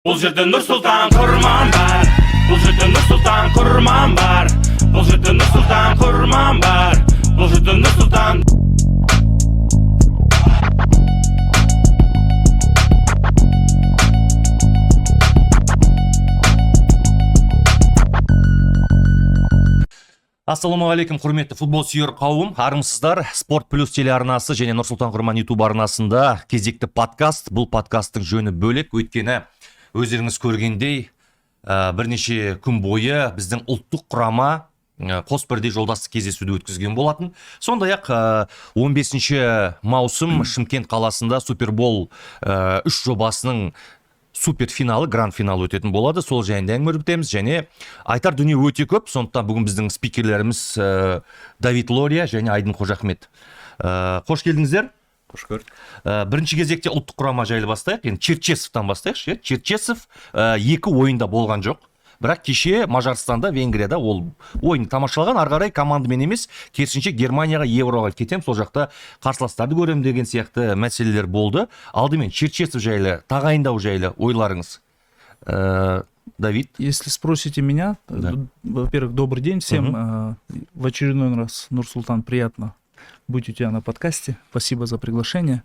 Бұл жерде Нұрсұлтан Құрман бар. Бұл жерде Нұрсұлтан Құрман бар. Бұл жерде Нұрсұлтан Құрман бар. Бұл жерде Нұрсұлтан. Ассалаумағалейкум, құрметті футбол сүйер қауым. Армысыздар. Спорт плюс телеарнасы және Нұрсұлтан Құрман YouTube арнасында кезекті подкаст. Бұл подкасттың жөні бөлек, өйткені өздеріңіз көргендей бірнеше күн бойы біздің ұлттық құрама қос бірдей жолдастық кездесуді өткізген болатын. Сондай-ақ 15 маусым Шымкент қаласында Супербол 3 жобасының супер финалы, гранд финал өтетін болады. Сол жайында әңгіме өрбітеміз, және айтар дүние өте көп. Сондықтан бүгін біздің спикерлеріміз Давид Лория және Айдын Қожахмет. Қош келдіңіздер. Қош көрдік. Бірінші кезекте ұлттық құрама жайлы бастайық. Енді Черчесовтан бастайықшы. Черчесов 2 ойында болған жоқ. Бірақ кеше Мажарстанда, Венгрияда ол ойын тамашалаған. Ары қарай командамен емес, керісінше Германияға, Евроға кетем, сол жақта қарсыластарды көрем деген сияқты мәселелер болды. Алдымен Черчесов жайлы, тағайындау жайлы ойларыңыз. Давид. Если спросите меня, Да. Во-первых, добрый день всем. В очередной раз, Нурсултан, приятно быть у тебя на подкасте. Спасибо за приглашение.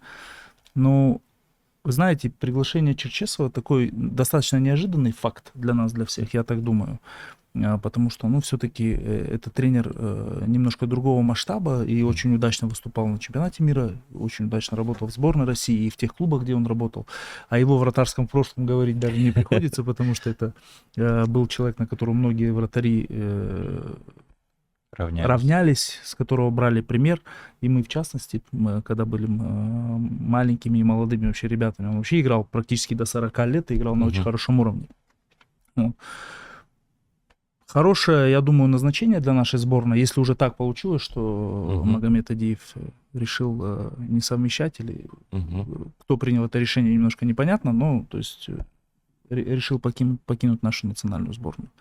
Ну, вы знаете, приглашение Черчесова такой достаточно неожиданный факт для нас, для всех, я так думаю. Потому что, все-таки этот тренер немножко другого масштаба и очень удачно выступал на чемпионате мира, очень удачно работал в сборной России и в тех клубах, где он работал. О его вратарском прошлом говорить даже не приходится, потому что это был человек, на которого многие вратари равнялись, с которого брали пример. И мы, в частности, когда были маленькими и молодыми вообще ребятами, он вообще играл практически до 40 лет и играл на очень хорошем уровне. Хорошее, я думаю, назначение для нашей сборной, если уже так получилось, что Магомед Адиев решил не совмещать, или кто принял это решение, немножко непонятно, но то есть решил покинуть нашу национальную сборную.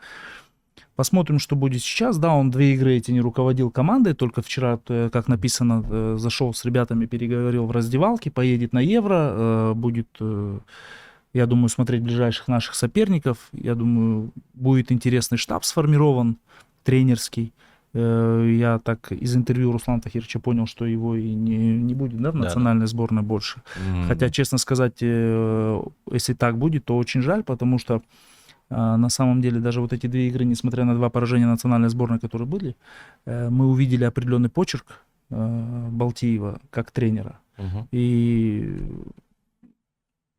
Посмотрим, что будет сейчас. Да, он 2 игры эти не руководил командой, только вчера, как написано, зашел с ребятами, переговорил в раздевалке, поедет на Евро, будет, я думаю, смотреть ближайших наших соперников. Я думаю, будет интересный штаб сформирован, тренерский. Я так из интервью Руслана Тахировича понял, что его и не будет, да, в национальной сборной больше. Хотя, честно сказать, если так будет, то очень жаль, потому что на самом деле даже вот эти 2 игры, несмотря на 2 поражения национальной сборной, которые были, мы увидели определенный почерк Балтиева как тренера. И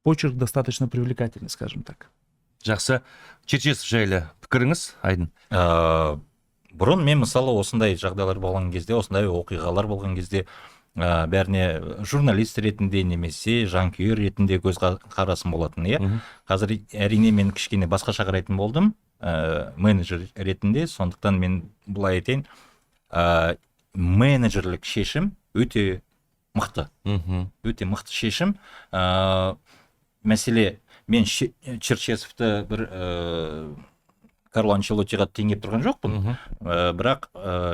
почерк достаточно привлекательный, скажем так. Жақсы. Черчесов жайлы пікіріңіз, Айдын? Бұрын мен мысалы осындай жағдайлар болған кезде, осындай оқиғалар болған кезде бәріне журналист ретінде немесе жанкүйер ретінде көз қарасым болатын, иә. Қазір әрине мен кішкене басқаша қарайтын болдым, менеджер ретінде, сондықтан мен былай айтайын, менеджерлік шешім өте мықты. Өте мықты шешім. Мәселе, мен Черчесовты бір Карло Анчелоттиға теңеп тұрған жоқпын, бірақ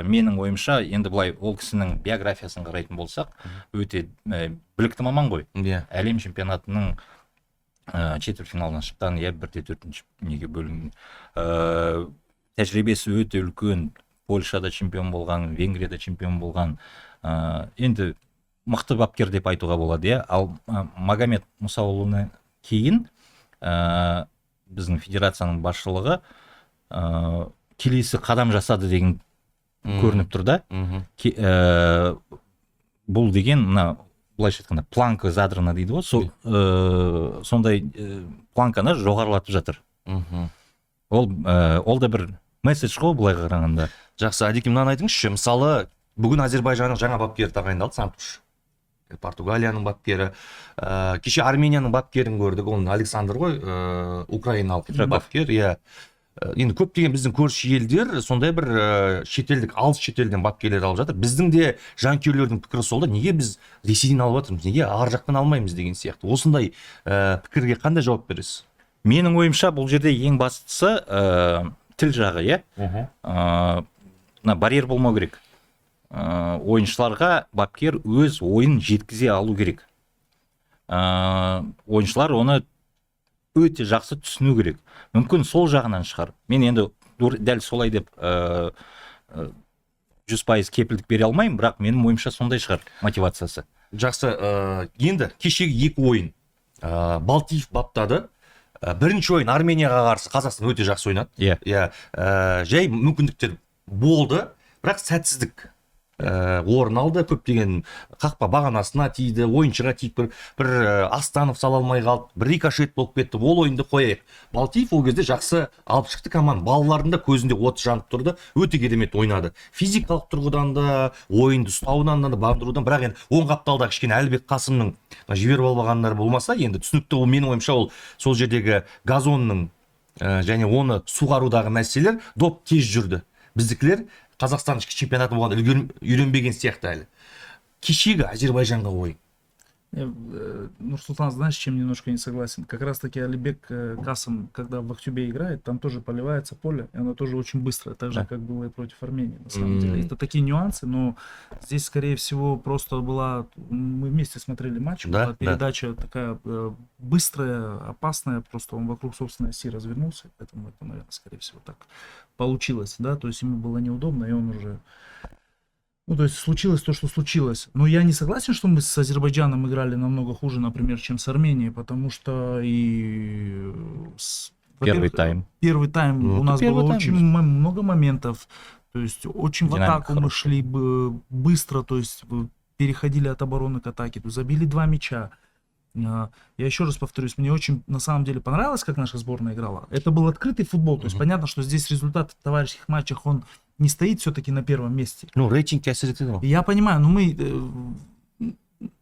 менің ойымша, енді былай ол кісінің биографиясын қарайтын болсақ, өте білікті маман ғой. Әлем чемпионатының четвертьфиналынан шыққан, 1/4 неге бөлінген. Тәжірибесі өте үлкен, Польшада чемпион болған, Венгрияда чемпион болған. Енді мықты бапкер деп айтуға болады, иә. Ал Магомед Мұсаұлынан кейін біздің федерацияның басшылығы келесі қадам жасады деген көрініп тұр да. Бұл деген, былайша айтқанда, планка задрана дейді ғой, сондай планканы жоғарылатып жатыр. Ол да бір месседж ғой былай қарағанда. Жақсы, Адеке, мынаны айтыңызшы. Мысалы, бүгін Азербайжанның жаңа бапкері тағайындалды, Сантуш. Португалияның бапкері. Кеше Арменияның бапкерін көрдік, оның Александр ғой, украиналық бапкер, иә. Енді көптеген біздің көрші елдер сондай бір шетелдік, алыс шетелден бапкерлер алып жатыр. Біздің де жанкүйерлердің пікірі сол да, неге біз Ресейден алып жатырмыз, неге ар жақтан алмаймыз деген сияқты. Осындай пікірге қандай жауап бересіз? Менің ойымша бұл жерде ең бастысы тіл жағы, иә. Барьер болмау керек. Ойыншыларға бапкер өз ойын жеткізе алу керек. Ойыншылар оны өте жақсы түсіну керек. Мүмкін сол жағынан шығар. Мен енді дәл солай деп 100% кепілдік бере алмаймын, бірақ менің ойымша сондай шығар мотивациясы. Жақсы, енді кешегі екі ойын Балтиев баптады. Бірінші ойын Арменияға қарсы Қазақстан өте жақсы ойнады. Иә. Жай мүмкіндіктер болды, бірақ сәтсіздік орын алды. Көптеген қақпа бағанасына тиді, ойыншыға тиіп бір Астанов сала алмай қалды, бір рикошет болып кетті. Ол ойынды қояйық. Балтиев ол кезде жақсы алып шықты команда. Балалардың да көзінде от жанып тұрды. Өте керемет ойнады. Физикалық тұрғыдан да, ойынды ұстаудан да, бағындырудан, бірақ енді оң қапталда кішкене Әлібек Қасымның жіберіп алғандары болмаса, енді түсінікті. Ол менің ойымша ол сол жердегі газонның және оны суғарудағы мәселелер доп тез жүрді. Біздікілер Қазақстан ішкі чемпионаты болған үйренбеген сияқты әлі. Кешегі Азербайжанға ойын. Нурсултан, знаешь, с чем немножко не согласен? Как раз таки Алибек Касым, когда в Актюбе играет, там тоже поливается поле, и оно тоже очень быстрое, так же, как было и против Армении, на самом деле. Это такие нюансы, но здесь, скорее всего, просто была... Мы вместе смотрели матч, была передача такая быстрая, опасная, просто он вокруг собственной оси развернулся, поэтому это, наверное, скорее всего, так получилось, да, то есть ему было неудобно, и он уже... Ну, то есть случилось то, что случилось. Но я не согласен, что мы с Азербайджаном играли намного хуже, например, чем с Арменией, потому что и... Первый тайм. Первый тайм у нас было очень много моментов. То есть очень в атаку мы шли быстро, то есть переходили от обороны к атаке. То есть забили 2 мяча. Я еще раз повторюсь, мне очень на самом деле понравилось, как наша сборная играла. Это был открытый футбол. То есть понятно, что здесь результат в товарищеских матчах, он не стоит все-таки на первом месте. Ну, рейтинг әсер етеді. Я понимаю, но мы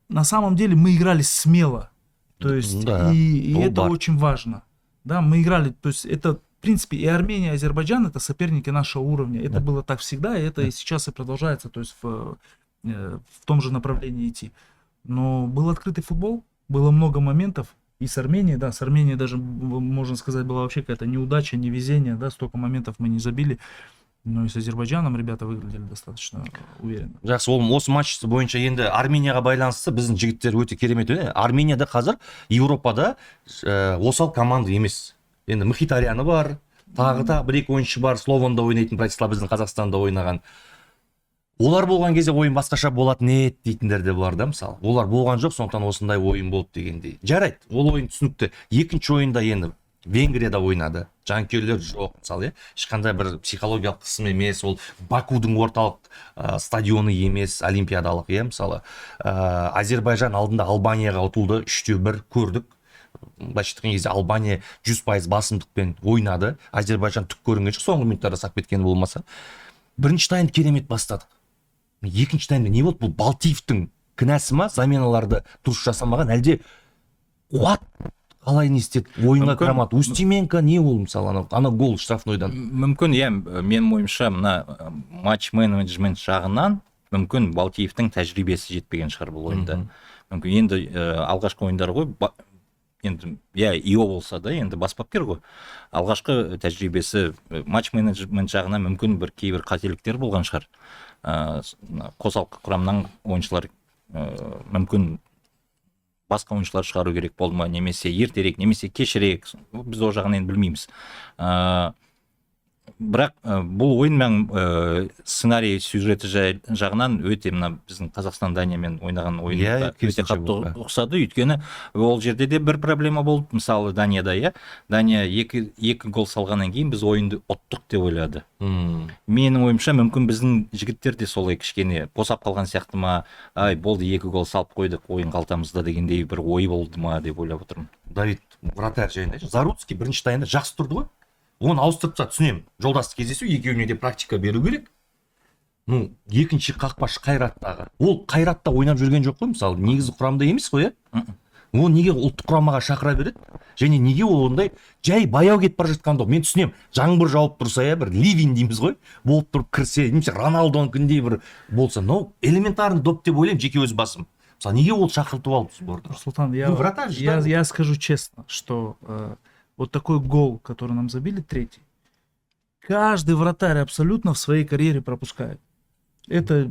на самом деле мы играли смело. То есть и это очень важно. Да, мы играли, то есть это в принципе и Армения, и Азербайджан это соперники нашего уровня. Это было так всегда, и это и сейчас и продолжается, то есть в том же направлении идти. Но был открытый футбол, было много моментов. И с Арменией, да, с Арменией даже, можно сказать, была вообще какая-то неудача, невезение, да, столько моментов мы не забили. Но и с Азербайджаном ребята выглядели достаточно уверенно. Жақсы, осы матч бойынша енді Арменияға байланысты біздің жігіттер өте керемет ойнайды. Арменияда қазір Еуропада осал команда емес. Енді Мхитаряны бар, тағы бір-екі ойыншы бар, Слованда ойнайтын, Братислав біздің Қазақстанда ойнаған. Олар болған кезде ойын басқаша болатын еді дейтіндер де бар да, мысалы. Олар болған жоқ, сондықтан осындай ойын болды дегендей. Жарайды, ол ойын түсінікті. Екінші ойында енді Венгрияда ойнады. Жанкүйерлер жоқ, мысалы, ешқандай бір психологиялық қысым емес, ол Бакудың орталық стадионы емес, олимпиадалық, мысалы. Азербайжан алдында Албанияға ұтылды, 3-1 көрдік. Былайша айтқан кезде Албания 100% басымдықпен ойнады. Азербайжан түк көрінген жоқ, соңғы минуттарда сап кеткені болмаса. Бірінші таймды керемет бастадық. Екінші таймда не болды? Бұл Балтиевтің кінәсі ма, заменаларды дұрыс жасамаған, әлде қуат қалай не істеді? Ойынға кірамады. Устименко не ол мысалы, ана гол штрафнойдан? Мүмкін, менің ойымша мына матч менеджмент жағынан мүмкін Балтиевтің тәжірибесі жетпеген шығар бұл ойында. Мүмкін енді алғашқы ойындар ғой, енді ИО болса да, енді бас бапкер ғой. Алғашқы тәжірибесі матч менеджмент жағынан мүмкін кейбір қателіктер болған шығар. Қосалқы құрамнан ойыншылар мүмкін басқа ойыншылар шығару керек болды ма, немесе ертерек, немесе кешірек, біз о жағын енді білмейміз. Бірақ бұл ойын сценарий сюжеті жағынан өте біздің Қазақстан Даниямен ойнаған ойынға өте қатты ұқсады. Өйткені ол жерде де бір проблема болды. Мысалы Данияда, Дания 2 гол салғаннан кейін біз ойынды ұттық деп ойлады. Менің ойымша мүмкін біздің жігіттер де солай кішкене босап қалған сияқты ма, болды 2 гол салып қойдық ойын қалтамызда дегендей бір ой болды ма деп ойлап отырмын. Давид, вратарь жайында, Заруцкий бірінші тайында жақсы тұрды ғой. Оны ауыстырыпса түсінемін. Жолдасты кездесу, екеуіне де практика беру керек. Ну, екінші қақпашы Қайраттағы. Ол Қайратта ойнап жүрген жоқ қой, мысалы, негізі құрамда емес қой, Ол неге ұлттық құрамаға шақыра береді? Және неге ол ондай жай баяу кетіп бара жатқанда? Мен түсінемін. Жаңбыр жауып тұрса, бір ливень дейміз ғой, болып тұрып кірсе, немесе Роналдоныкіндей бір болса, но элементарный доп деп ойлаймын, жеке өз басым. Мысалы, неге ол шақыртып алды сборды? Султан, я скажу честно, что вот такой гол, который нам забили, 3-й, каждый вратарь абсолютно в своей карьере пропускает. Это,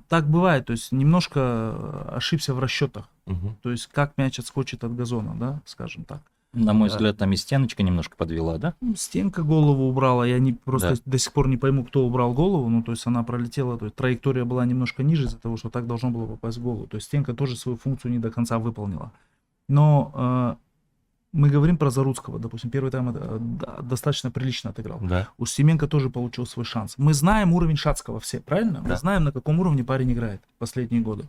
так бывает, то есть немножко ошибся в расчетах. То есть как мяч отскочит от газона, да, скажем так. На мой взгляд, там и стеночка немножко подвела, да? Стенка голову убрала, я не просто Да. до сих пор не пойму, кто убрал голову, ну, то есть она пролетела, то есть траектория была немножко ниже из-за того, что так должно было попасть в голову, то есть стенка тоже свою функцию не до конца выполнила. Но мы говорим про Заруцкого, допустим, первый тайм достаточно прилично отыграл. Да. Устименко тоже получил свой шанс. Мы знаем уровень Шацкого все, правильно? Мы Да. знаем, на каком уровне парень играет последние годы.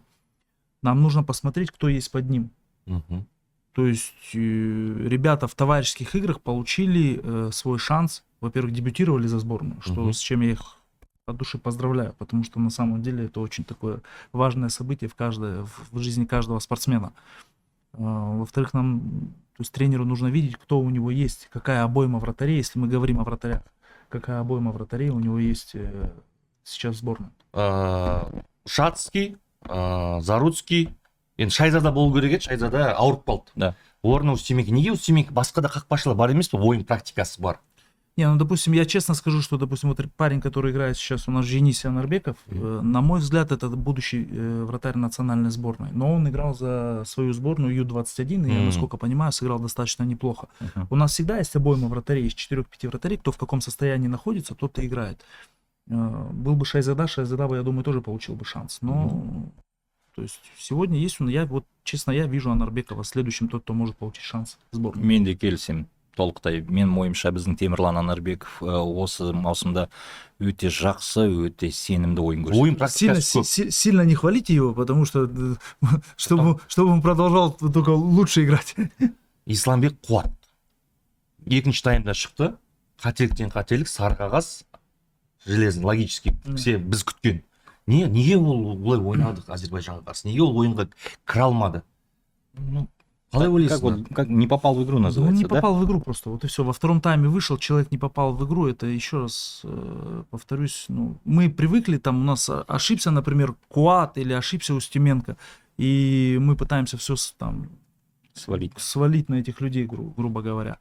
Нам нужно посмотреть, кто есть под ним. Мгм. То есть ребята в товарищеских играх получили свой шанс. Во-первых, дебютировали за сборную, с чем я их от души поздравляю, потому что на самом деле это очень такое важное событие в жизни каждого спортсмена. Во-вторых, то есть тренеру нужно видеть, кто у него есть, какая обойма вратарей, если мы говорим о вратарях, какая обойма вратарей у него есть сейчас в сборной. Шацкий, Заруцкий, енді Шайзада болу керек еді, Шайзада ауырып қалды. Да. Орны Устименко. Неге Устименко басқа да қақпашылар бар емес пе, ойын практикасы бар? Не, ну, допустим, я честно скажу, что, допустим, вот парень, который играет сейчас у нас, Женис Анарбеков, на мой взгляд, это будущий вратарь национальной сборной. Но он играл за свою сборную Ю-21, и я, насколько понимаю, сыграл достаточно неплохо. У нас всегда есть обойма вратарей, из 4-5 вратарей, кто в каком состоянии находится, тот и играет. Был бы Шайзада бы, я думаю, тоже получил бы шанс. Но, то есть, сегодня есть он, честно, я вижу Анарбекова следующим, тот, кто может получить шанс в сборную. Мен де келісемін. Толықтай. Менің ойымша біздің Темірлан Анарбеков осы маусымда өте жақсы, өте сенімді ойын көрсетті. Ойын практикасы көп. Сильно не хвалите его, потому что чтобы он продолжал только лучше играть. Исламбек қуат. Екінші таймда шықты. Қателіктен қателік, сары қағаз, железный, логический. Все біз күткен. Неге ол бұлай ойнады Әзербайжанға қарсы? Неге ол ойынға кіре алмады? Ну, қалай ойлайсың? Как не попал в игру, Он называется, не да? попал в игру просто, вот и все. Во втором тайме вышел, человек не попал в игру. Это еще раз повторюсь, мы привыкли, там у нас ошибся, например, Куат или ошибся Устименко, и мы пытаемся все там свалить на этих людей, грубо говоря.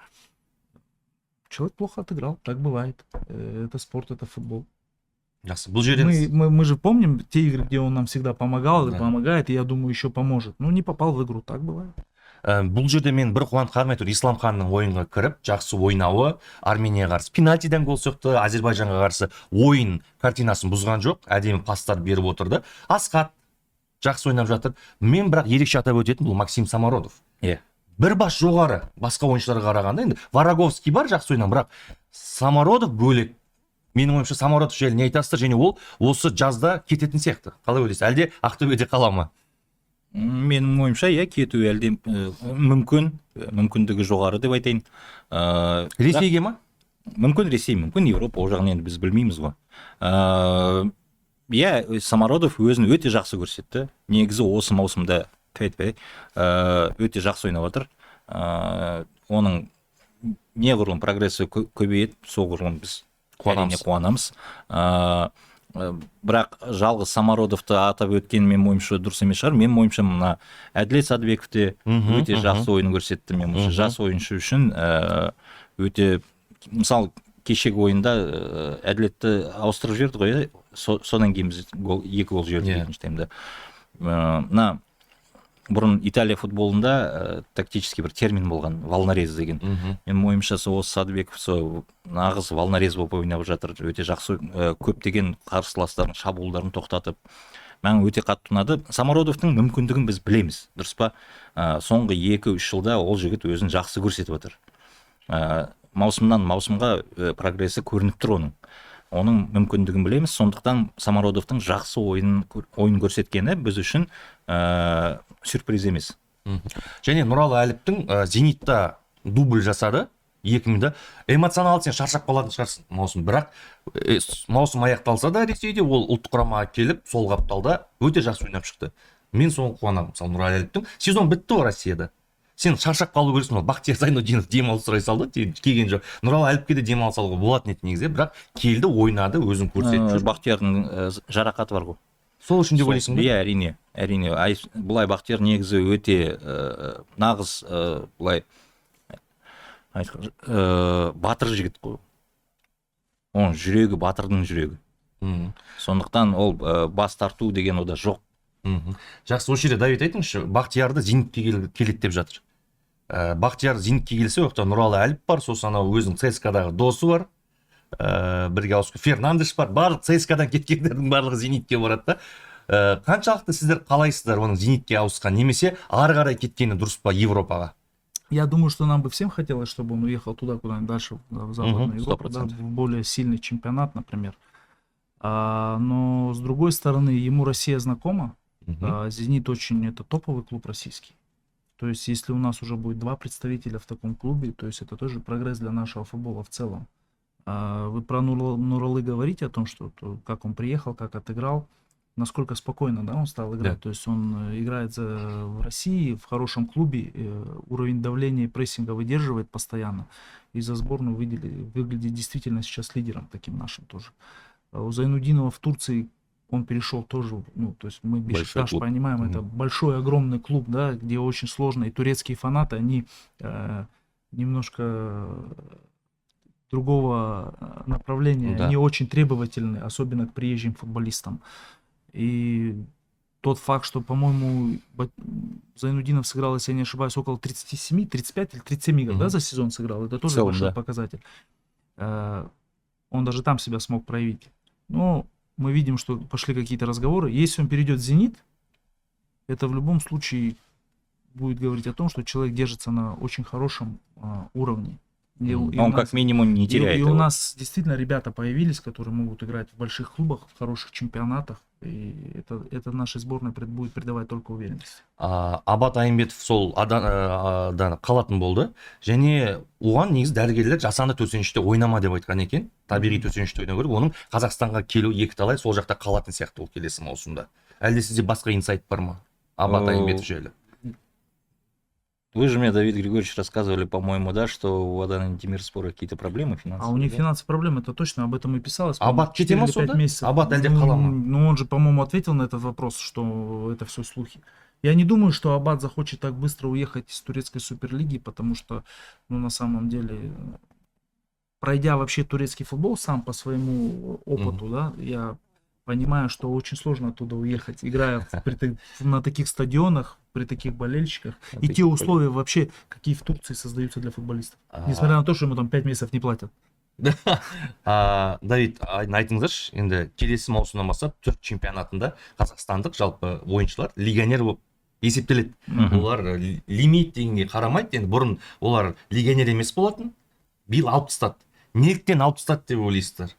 Человек плохо отыграл, так бывает. Это спорт, это футбол. Бұл жерден Мы же помним те игры, где он нам всегда помогал, Да. и помогает, и я думаю, еще поможет. Ну, не попал в игру, так бывает. Бұл жерде мен бір қуантқаным әйтеуір Исламханның ойынға кіріп, жақсы ойнауы, Арменияға қарсы пенальтиден гол соқты, Әзербайжанға қарсы ойын картинасын бұзған жоқ, әдемі пастар беріп отырды. Асқат жақсы ойнап жатыр. Мен бірақ ерекше атап өтетін бұл Максим Самородов. Иә. Бір бас жоғары басқа ойыншыларға қарағанда, енді Вараговский бар жақсы ойнап, бірақ Самородов бөлек. Менің ойымша Самородов жайлы не айтасыздар, және ол осы жазда кететін сияқты. Қалай ойлайсыз? Әлде Ақтөбеде қала ма? Менің ойымша, иә, кету әлде мүмкіндігі жоғары деп айтайын. Ресейге ма? Мүмкін Ресей, мүмкін Европа, о жағын енді біз білмейміз ғой. Иә, Самородов өзін өте жақсы көрсетті. Негізі осы маусымда өте жақсы ойнап отыр. Оның неғұрлым прогрессі көбейеді, соғұрлым біз қуанамыз. Бірақ жалғыз Самородовты атап өткен менің ойымша дұрыс емес шығар. Менің ойымша мына Әділет Садыбеков те өте жақсы ойын көрсетті. Менің ойымша жас ойыншы үшін өте, мысалы, кешегі ойында Әділетті ауыстырып жіберді ғой, содан кейін біз 2 гол жібердік екінші таймда. Мына бұрын Италия футболында тактический бір термин болған, волнорез деген. Менің ойымша осы Садыбеков нағыз волнорез болып ойнап жатыр. Өте жақсы көптеген қарсыластардың шабуылдарын тоқтатып. Маған өте қатты ұнады. Самородовтың мүмкіндігін біз білеміз, дұрыс па? Соңғы 2-3 жылда ол жігіт өзін жақсы көрсетіп отыр. Маусымнан маусымға прогрессі көрініп тұр оның мүмкіндігін білеміз. Сондықтан Самородовтың жақсы ойын көрсеткені біз үшін сюрприз емес. Және Нұралы Әліптің Зенитта дубль жасады 2000-да. Эмоционал сен шаршап қалатын шығарсың маусым, бірақ маусым аяқталса да Ресейде ол ұлттық құрамаға келіп сол қапталда өте жақсы ойнап шықты. Мен соны қуанамын. Мысалы Нұралы Әліптің сезон бітті ғой Россияда. Сен шаршап қалу керексің, ол Бақтияр Зайнутдинов демалыс сұрай салды, келген жоқ. Нұралы Әліпке де демалыс алуға болатын еді негізі, бірақ келді, ойнады, өзін көрсетті. Бақтиярдың жарақаты бар ғой. Сол үшін деп ойлайсың ба? Иә, әрине. Бұлай Бақтияр негізі өте нағыз бұлай батыр жігіт қой. Оның жүрегі батырдың жүрегі. Сондықтан ол бас тарту деген ода жоқ. Жақсы, осы жерде Давид айтыңызшы, Бақтиярды Зенитке келеді деп жатыр. Бақтияр Зенитке келсе, ол жақта Нұралы Әліп бар, сосын анау өзінің ЦСКАдағы досы бар. Бірге ауысып Фернандеш бар. Барлық ЦСКАдан кеткендердің барлығы Зенитке барады да. Қаншалықты сіздер қалайсыздар оның Зенитке ауысқан, немесе ары қарай кеткені дұрыс па Европаға? Я думаю, что нам бы всем хотелось, чтобы он уехал туда, куда-нибудь дальше, в Западную Европу, да, в более сильный чемпионат, например. Но с другой стороны, ему Россия знакома. Зенит очень это топовый клуб российский. То есть, если у нас уже будет 2 представителя в таком клубе, то есть это тоже прогресс для нашего футбола в целом. Вы про Нуралы говорите о том, что как он приехал, как отыграл, насколько спокойно, да, он стал играть. Да. То есть он играет в России, в хорошем клубе, уровень давления и прессинга выдерживает постоянно. И за сборную выглядит действительно сейчас лидером таким нашим тоже. У Зайнудинова в Турции он перешел тоже, ну, то есть мы Бешикташ понимаем, это большой, огромный клуб, да, где очень сложно, и турецкие фанаты, они немножко другого направления, да, не очень требовательны, особенно к приезжим футболистам. И тот факт, что, по-моему, Зайнудинов сыграл, если я не ошибаюсь, около 37, 35 или 37 игр, да, за сезон сыграл, это тоже большой показатель. Он даже там себя смог проявить. Но мы видим, что пошли какие-то разговоры. Если он перейдет в «Зенит», это в любом случае будет говорить о том, что человек держится на очень хорошем уровне. Он как минимум не теряет. И у нас действительно ребята появились, которые могут играть в больших клубах, в хороших чемпионатах. И это нашей сборной будет придавать только уверенность. Абат Айымбетов сол қалатын болды. Және оған негізі дәрігерлер жасанды төсеніште ойнама деп айтқан екен. Табиғи төсеніште ойнау керек. Оның Қазақстанға келу екіталай сол жақта қалатын сияқты ол келесі маусымда. Әлде сізде басқа инсайт бар ма? Абат Айымбетов жайлы. Вы же мне, Давид Григорьевич, рассказывали, по-моему, да, что у Адана Демирспора какие-то проблемы финансовые. А у них, да, финансовые проблемы, это точно, об этом и писалось. Абат 4 или 5 месяцев. Абат әлде қала ма? Ну, он же, по-моему, ответил на этот вопрос, что это все слухи. Я не думаю, что Абат захочет так быстро уехать из турецкой суперлиги, потому что, ну, на самом деле, пройдя вообще турецкий футбол сам по своему опыту, да, я понимаю, что очень сложно оттуда уехать, играя на таких стадионах, при таких болельщиках, и те условия вообще, какие в Турции создаются для футболистов. Несмотря на то, что ему там 5 месяцев не платят. Давид, айтыңыздаршы, енді келесі маусымнан бастап түрік чемпионатында қазақстандық жалпы ойыншылар легионер болып есептеледі. Олар лимит дегенге қарамайды. Енді бұрын олар легионер емес болатын. Биыл алып тастады. Неліктен алып тастады деп ойлайсыздар?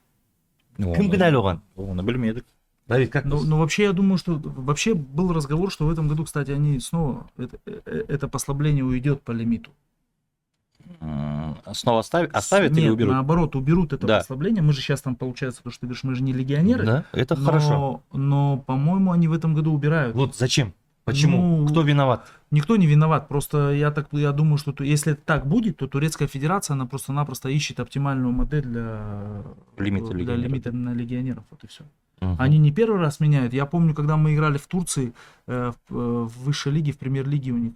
Кім кінәлі оған? Оны білмедік. Давид, как? Ну, вообще, я думаю, что вообще был разговор, что в этом году, кстати, они снова это послабление уйдет по лимиту. Снова оставят Нет, или уберут? Наоборот, уберут это послабление. Мы же сейчас там, получается, то, что ты говоришь, мы же не легионеры. Да, это хорошо. Но, по-моему, они в этом году убирают. Вот зачем? Почему? Ну, кто виноват? Никто не виноват. Просто я думаю, что если это так будет, то Турецкая Федерация, она просто-напросто ищет оптимальную модель для лимита на легионеров. Вот и все. Они не первый раз меняют. Я помню, когда мы играли в Турции, в высшей лиге, в премьер-лиге у них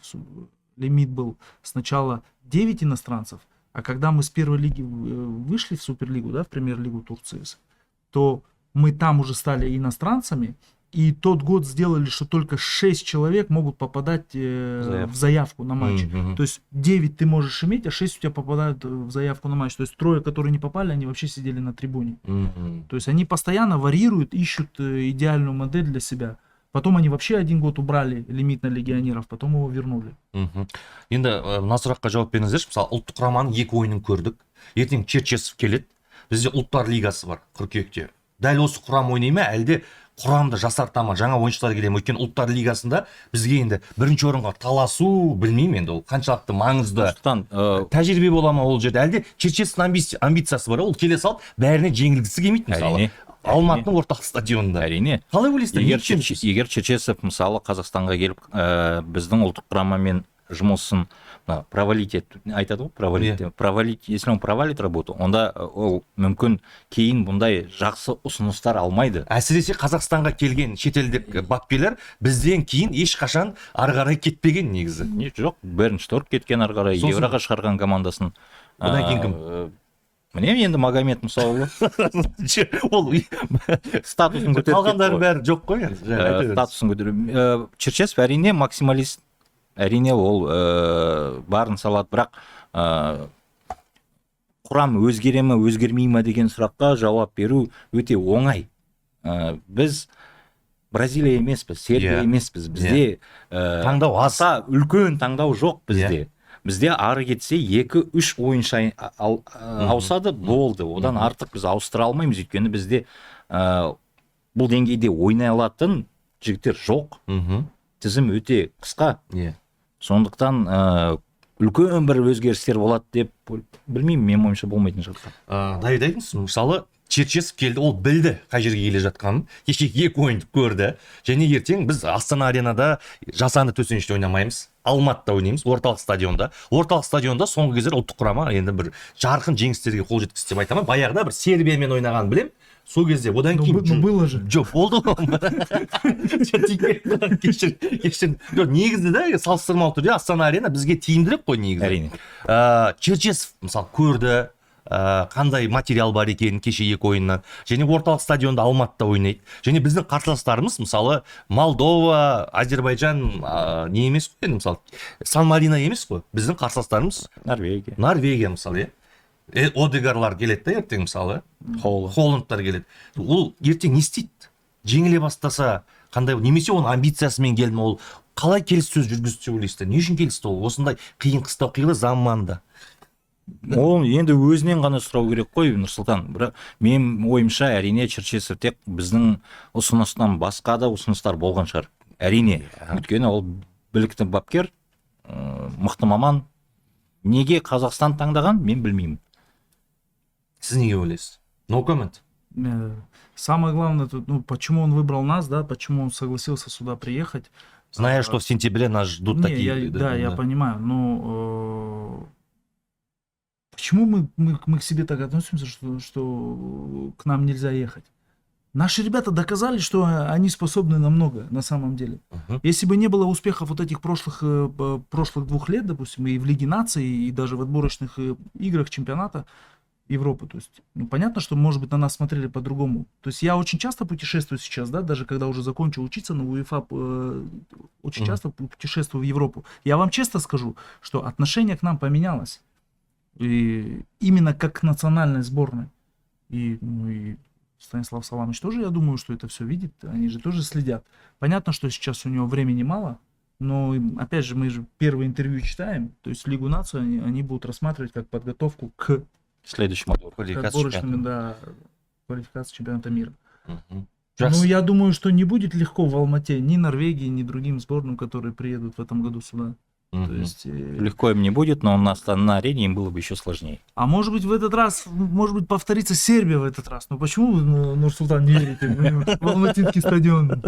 лимит был сначала 9 иностранцев, а когда мы с первой лиги вышли в Суперлигу, да, в премьер-лигу Турции, то мы там уже стали иностранцами, и тот год сделали, что только 6 человек могут попадать в заявку на матч. То есть 9 ты можешь иметь, а 6 у тебя попадают в заявку на матч. То есть 3, которые не попали, они вообще сидели на трибуне. То есть они постоянно варьируют, ищут идеальную модель для себя. Потом они вообще один год убрали лимит на легионеров, потом его вернули. Енді мына сұраққа жауап беріңіздерші. Мысалы, ұлттық құраманың 2 ойынын көрдік. Ертең Черчесов келеді. Бізде ұлттар лигасы бар қыркүйекте. Дәл осы құрам ойнай ма, әлде құрамды жасарта ма, жаңа ойыншылар келе ме? Өйткені ұлттар лигасында бізге енді бірінші орынға таласу, білмеймін енді ол қаншалықты маңызды. Тәжірибе бола ма ол жерде? Әлде Черчесовтың амбициясы бар, ол келе салып бәріне жеңілгісі келмейді мысалы. Алматының орталық стадионында. Әрине. Қалай ойлайсыздар? Егер Черчесов мысалы Қазақстанға келіп біздің ұлттық құрамамен жұмысын провалить айтады ғой, провалить, если он провалит работу, онда ол мүмкін кейін бұндай жақсы ұсыныстар алмайды. Әсіресе Қазақстанға келген шетелдік бапкерлер бізден кейін ешқашан ары қарай кетпеген негізі. Жоқ, бірінші торп кеткен ары қарай, Евроға шығарған командасын. Бұдан кейін кім? Міне енді Магомед Мұсаұлы. Ол статусын көтеріп. Қалғандары бәрі жоқ қой. Статусын көтеріп. Черчесов әрине максималист әрине ол барын салады, бірақ құрам өзгере ме өзгермей ме деген сұраққа жауап беру өте оңай. Біз Бразилия емеспіз, Сербия емеспіз. Бізде таңдау аз. аса үлкен таңдау жоқ бізде. Бізде ары кетсе 2-3 ойыншы ауысады, болды. Одан артық біз ауыстыра алмаймыз, өйткені бізде бұл деңгейде ойнай алатын жігіттер жоқ. Тізім өте қысқа. Сондықтан үлкен бір өзгерістер болады деп білмеймін, мен ойымша болмайтын шығар. Давид айтыңыз, мысалы Черчесов келді, ол білді қай жерге келе жатқанын, кеше 2 ойынды көрді, және ертең біз Астана аренада жасанды төсеніште ойнамаймыз, Алматыда ойнаймыз, орталық стадионда. Орталық стадионда соңғы кездер ұлттық құрама енді бір жарқын жеңістерге қол жеткізді деп айтамын. Баяғыда бір Сербиямен ойнағанын білем. Сол кезде одан кейін было же. Жоқ, болды ғой. Кешір. Негізі да салыстырмалы түрде Астана арена бізге тиімдірек қой негізі. Әрине. Черчесов мысалы көрді, қандай материал бар екенін кеше 2 ойыннан, және орталық стадионда Алматыда ойнайды. Және біздің қарсыластарымыз мысалы Молдова, Азербайжан не емес қой, мысалы Сан-Марино емес қой. Біздің қарсыластарымыз Норвегия мысалы, Одегарлар келеді да ертең мысалы, Холландтар келеді. Ол ертең не істейді? Жеңіле бастаса, қандай, немесе оның амбициясымен келді, ол қалай келіссөз жүргізді деп ойлайсыздар? Не үшін келісті ол? Осындай қиын қыстау қилы заманда. Ол енді өзінен ғана сұрау керек қой, Нұрсұлтан. Бірақ мен ойымша әрине Черчесов тек біздің ұсыныстан басқа да ұсыныстар болған шығар. Әрине. Өйткені ол білікті бапкер, мықты маман. Неге Қазақстан таңдаған, мен білмеймін. Сіз неге ойлайсыз? No comment. Самое главное, почему он выбрал нас, да, почему он согласился сюда приехать. Зная, что в сентябре нас ждут такие... Я понимаю, но почему мы к себе так относимся, что к нам нельзя ехать? Наши ребята доказали, что они способны на много, на самом деле. Если бы не было успехов вот этих прошлых 2 лет, допустим, и в Лиге наций, и даже в отборочных играх чемпионата Европы, то есть, понятно, что, может быть, на нас смотрели по-другому. То есть я очень часто путешествую сейчас, да, даже когда уже закончил учиться на УЕФА, очень часто путешествую в Европу. Я вам честно скажу, что отношение к нам поменялось. И именно как к национальной сборной. И Станислав Саламович тоже, я думаю, что это все видит, они же тоже следят. Понятно, что сейчас у него времени мало, но, опять же, мы же первое интервью читаем, то есть Лигу наций они будут рассматривать как подготовку к следующему отборочным, квалификации чемпионата мира. Ну, я думаю, что не будет легко в Алмате ни Норвегии, ни другим сборным, которые приедут в этом году сюда. То есть, легко им не будет, но у нас на арене им было бы еще сложнее. А может быть в этот раз, может быть повторится Сербия в этот раз. Но почему вы, Нурсултан, не верите в Алматинский стадион?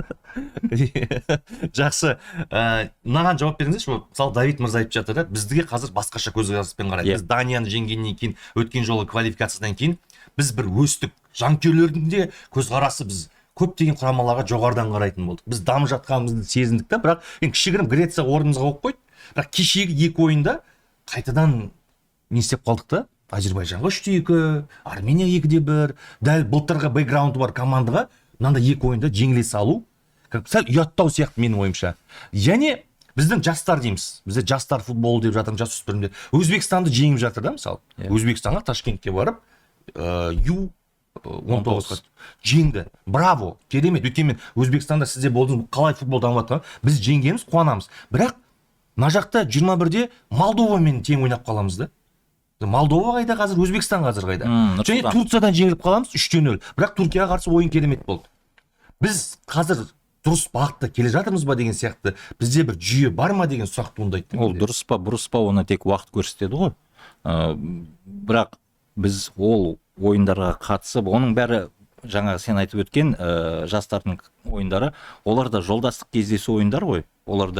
Жақсы, мынаған жауап беріңіздерші. Мысалы Давид мырза айтып жатыр да, бізге қазір басқаша көзқараспен қарайды. Біз Данияны жеңгеннен кейін, өткен жолы квалификациядан кейін біз бір өстік. Жанкүйерлердің де көзқарасы біз көптеген құрамаларға жоғарыдан қарайтын болдық. Біз дамып жатқанымызды сезіндік та, бірақ кішігірім Греция орнымызға қойып қойды. Бірақ кешегі 2 ойында қайтадан не істеп қалдық та? Азербайжанға 3-2, Армения 2-1, дәл былтырғы бэкграунды бар командаға мынандай 2 ойында жеңіле салу сәл ұяттау сияқты менің ойымша. Және біздің жастар дейміз. Бізде жастар футбол деп жатыр, жасөспірімдер. Өзбекстанды жеңіп жатыр да, мысалы. Өзбекстанға Ташкентке барып, Ю-19-ға жеңді. Браво, керемет. Өйткені Өзбекстанда сізде болдыңыз, қалай футбол дамып жатқан? Біз жеңгеніміз, қуанамыз. Бірақ мына жақта 21-де Молдовамен тең ойнап қаламыз да. Молдова қайда қазір, Өзбекстан қазір қайда. Және Турциядан жеңіліп қаламыз 3-0. Бірақ Түркияға қарсы ойын керемет болды. Біз қазір дұрыс бағытта келе жатырмыз ба деген сияқты, бізде бір жүйе бар ма деген сұрақ туындайды. Ол дұрыс па, бұрыс па, оны тек уақыт көрсетеді ғой. Бірақ біз ол ойындарға қатысып, оның бәрі жаңағы сен айтып өткен жастардың ойындары, олар да жолдастық кездесу ойындар ғой. Олар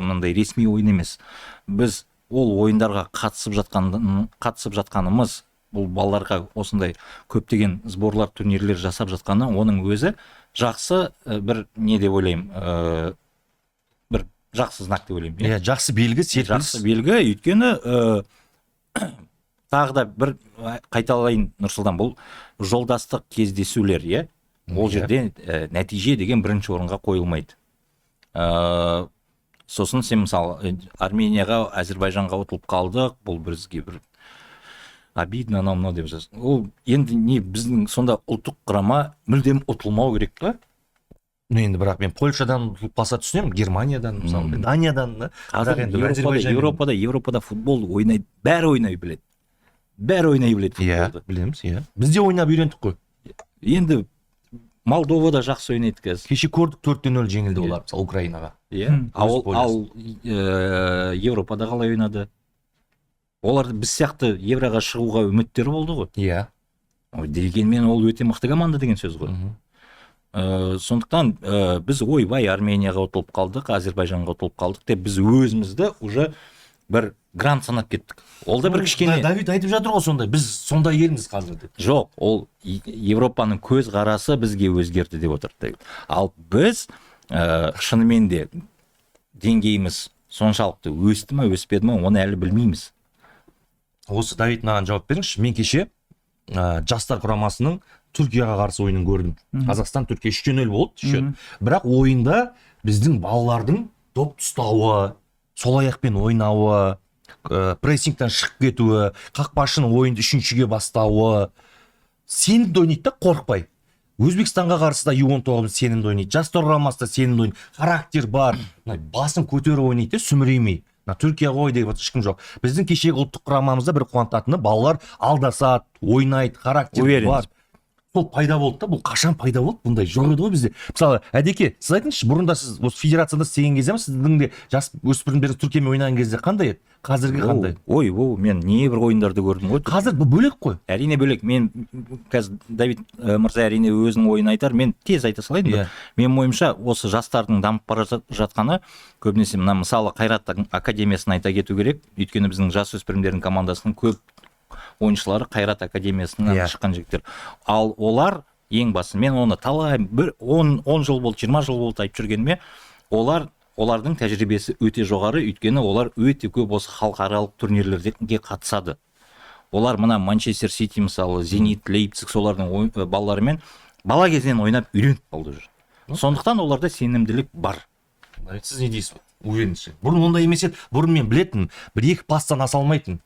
мынандай ресми ойын емес. Біз ол ойындарға қатысып жатқанымыз, бұл балаларға осындай көптеген сборлар, турнирлер жасап жатқаны, оның өзі жақсы бір не деп ойлаймын, бір жақсы знак деп ойлаймын. Иә, жақсы белгі, жақсы белгі, өйткені тағы да бір қайталайын, Нұрсұлтан, бұл жолдастық кездесулер, иә? Ол жерде нәтиже деген бірінші орынға қойылмайды. сосын сен мысалы Арменияға, Әзербайжанға ұтылып қалдық, бұл бізге бір обидно анау мынау деп жазсын. Ол енді не біздің сонда ұлттық құрама мүлдем ұтылмау керек па? Енді бірақ мен Польшадан ұтылып қалса түсінемін, Германиядан, мысалы, Даниядан да. Қазір Европада футбол ойнайды, бәрі ойнай біледі. Бәрі ойнай біледі футболды. Білеміз, иә. Біз де ойнап үйрендік қой. Енді Молдова да жақсы ойнайды қазір. Кеше көрдік 4-0 жеңілді олар, мысалы, Украинаға. Иә. Ал Европада қалай ойнады? Олар біз сияқты Евроға шығуға үміттері болды ғой. Иә. Дегенмен ол өте мықты команда деген сөз ғой. Сондықтан біз ойбай Арменияға ұтылып қалдық, Әзербайжанға ұтылып қалдық деп біз өзімізді уже бір грант санап кеттік. Ол да бір кішкене. Давид айтып жатыр ғой сондай. Біз сондай елміз қазір деп. Жоқ, ол Европаның көз қарасы бізге өзгерді деп отыр. Ал біз шынымен де деңгейіміз соншалықты өсті ме, өспеді ме, оны әлі білмейміз. Осы Давид маған жауап беріңізші. Мен кеше жастар құрамасының Түркияға қарсы ойынын көрдім. Қазақстан Түркия 3-0 болды. Бірақ ойында біздің балалардың доп ұстауы, сол аяқпен ойнауы, прессингтен шығып кетуі, қақпашының ойынды үшіншіге бастауы сенімді ойнайды да, қорықпай. Өзбекстанға қарсы да U19 сенімді ойнайды, жастар құрамасы да сенімді ойнайды, характер бар, басын көтеріп ойнайды, сүміреймей. Түркия ғой деп ешкім жоқ. Біздің кешегі ұлттық құрамамызда бір қуантатыны балалар алдасады, ойнайды, характер бар. Сол пайда болды да, бұл қашан пайда болды? Бұндай жоқ еді ғой бізде. Мысалы, Әдеке, сіз айтыңызшы, бұрында сіз осы федерацияда істеген кезде сіздің де жас өспірімдеріңіз Түркиямен ойнаған кезде қандай еді? Қазіргі қандай? Мен небір ойындарды көрдім ғой. Қазір бұл бөлек қой. Әрине бөлек. Мен қазір Давид мырза әрине өзінің ойын айтар. Мен тез айта салайын. Менің ойымша осы жастардың дамып бара жатқаны көбінесе мына мысалы Қайрат академиясын айта кету керек. Өйткені біздің жас өспірімдердің командасының көп ойыншылары Қайрат академиясынан шыққан жігіттер. Ал олар ең басы, мен оны талай 10 жыл болды, 20 жыл болды айтып жүргеніме, олардың тәжірибесі өте жоғары, өйткені олар өте көп осы халықаралық турнирлерге қатысады. Олар мына Манчестер Сити мысалы, Зенит, Лейпциг солардың балаларымен бала кезінен ойнап үйреніп қалды жүр. Сондықтан оларда сенімділік бар. Сіз не дейсіз? Уверенсіз. Бұрын ондай емес еді. Бұрын мен білетін, бір-екі пастан аса алмайтын.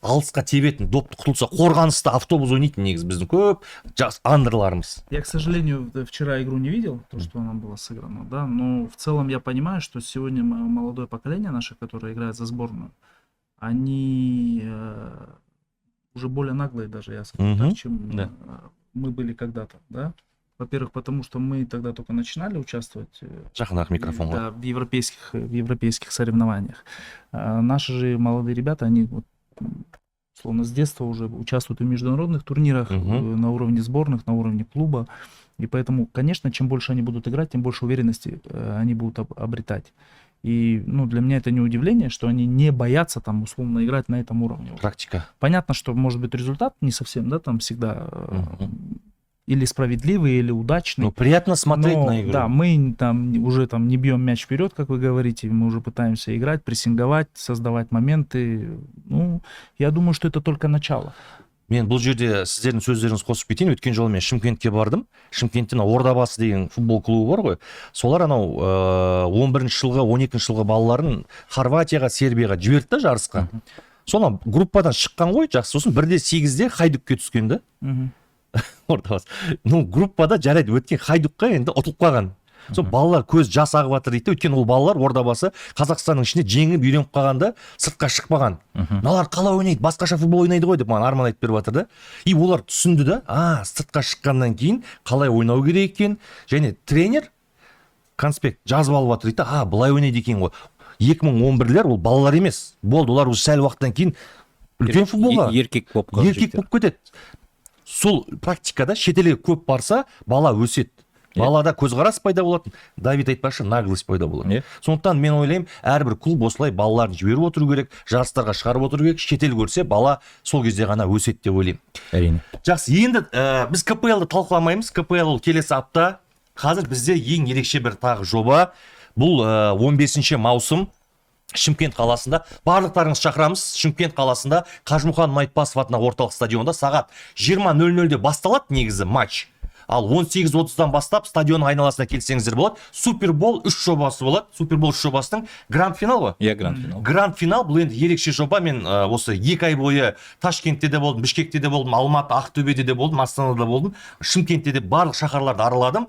Алысқа тебетін, допты құтылса, қорғаныста автобус ойнайтын негізі біздің көп жас андырларымыз. Я, к сожалению, вчера игру не видел, то, что она была сыграна, да, но в целом я понимаю, что сегодня молодое поколение наше, которое играет за сборную, они уже более наглые даже, я скажу так, чем мы были когда-то, да. Во-первых, потому что мы тогда только начинали участвовать в европейских соревнованиях. Наши же молодые ребята, они словно с детства уже участвуют в международных турнирах на уровне сборных, на уровне клуба. И поэтому, конечно, чем больше они будут играть, тем больше уверенности они будут обретать. И для меня это не удивление, что они не боятся там условно играть на этом уровне. Практика. Понятно, что может быть результат не совсем, да, там всегда или справедливый, или удачный. Но приятно смотреть на игру. Да, мы там уже не бьем мяч вперед, как вы говорите, мы уже пытаемся играть, прессинговать, создавать моменты. Я думаю, что это только начало. Мен бұл жерде сіздердің сөздеріңіз қосып кетейін. Өткен жолы мен Шымкентке бардым. Шымкентте Ордабасы деген футбол клубы бар ғой. Солар 11-ші жылғы, 12-ші жылғы балаларын Хорватияға, Сербияға жіберді да жарысқа. Соны группадан шыққан ғой, жақсы. Сосын 1-8-де Хайдукке түскен да. Ордабасы. Группада жарайды, өткен Хайдукқа енді ұтылып қалған. Сол балалар көз жас ағып жатыр дейді. Өйткені ол балалар Ордабасы Қазақстанның ішінде жеңіп үйреніп қалғанда сыртқа шықпаған. Мыналар қалай ойнайды, басқаша футбол ойнайды ғой деп маған Арман айтып беріп жатыр да. И олар түсінді да, сыртқа шыққаннан кейін қалай ойнау керек екен, және тренер конспект жазып алып жатыр дейді. Былай ойнайды екен ғой. 2011-лер ол балалар емес. Болды, олар уже сәл уақыттан кейін үлкен футболға еркек болып кетеді. Сол практикада шетелге көп барса, бала өседі. Балада көзқарас пайда болады. Давид айтпақшы, наглость пайда болады. Сондықтан мен ойлаймын, әрбір клуб осылай балаларын жіберіп отыру керек, жарыстарға шығарып отыру керек. Шетел көрсе, бала сол кезде ғана өседі деп ойлаймын. Әрине. Жақсы, енді біз КПЛ-ді талқыламаймыз. КПЛ келесі апта. Қазір бізде ең ерекше бір тағы жоба. Бұл 15 маусым Шымкент қаласында. Барлықтарыңыз шақырамыз. Шымкент қаласында Қажымұқан Айтбасов атындағы орталық стадионда сағат 20:00-де басталады негізі матч. Ал 18:30-дан бастап стадионның айналасына келсеңіздер болады. Супербол 3 жобасы болады. Супербол 3 жобасының гранд финал ба? Иә, гранд финал. Гранд финал бұл енді ерекше жоба. Мен осы 2 ай бойы Ташкентте де болдым, Бішкекте де болдым, Алматы, Ақтөбеде де болдым, Астанада болдым, Шымкентте де барлық шаһарларды араладым.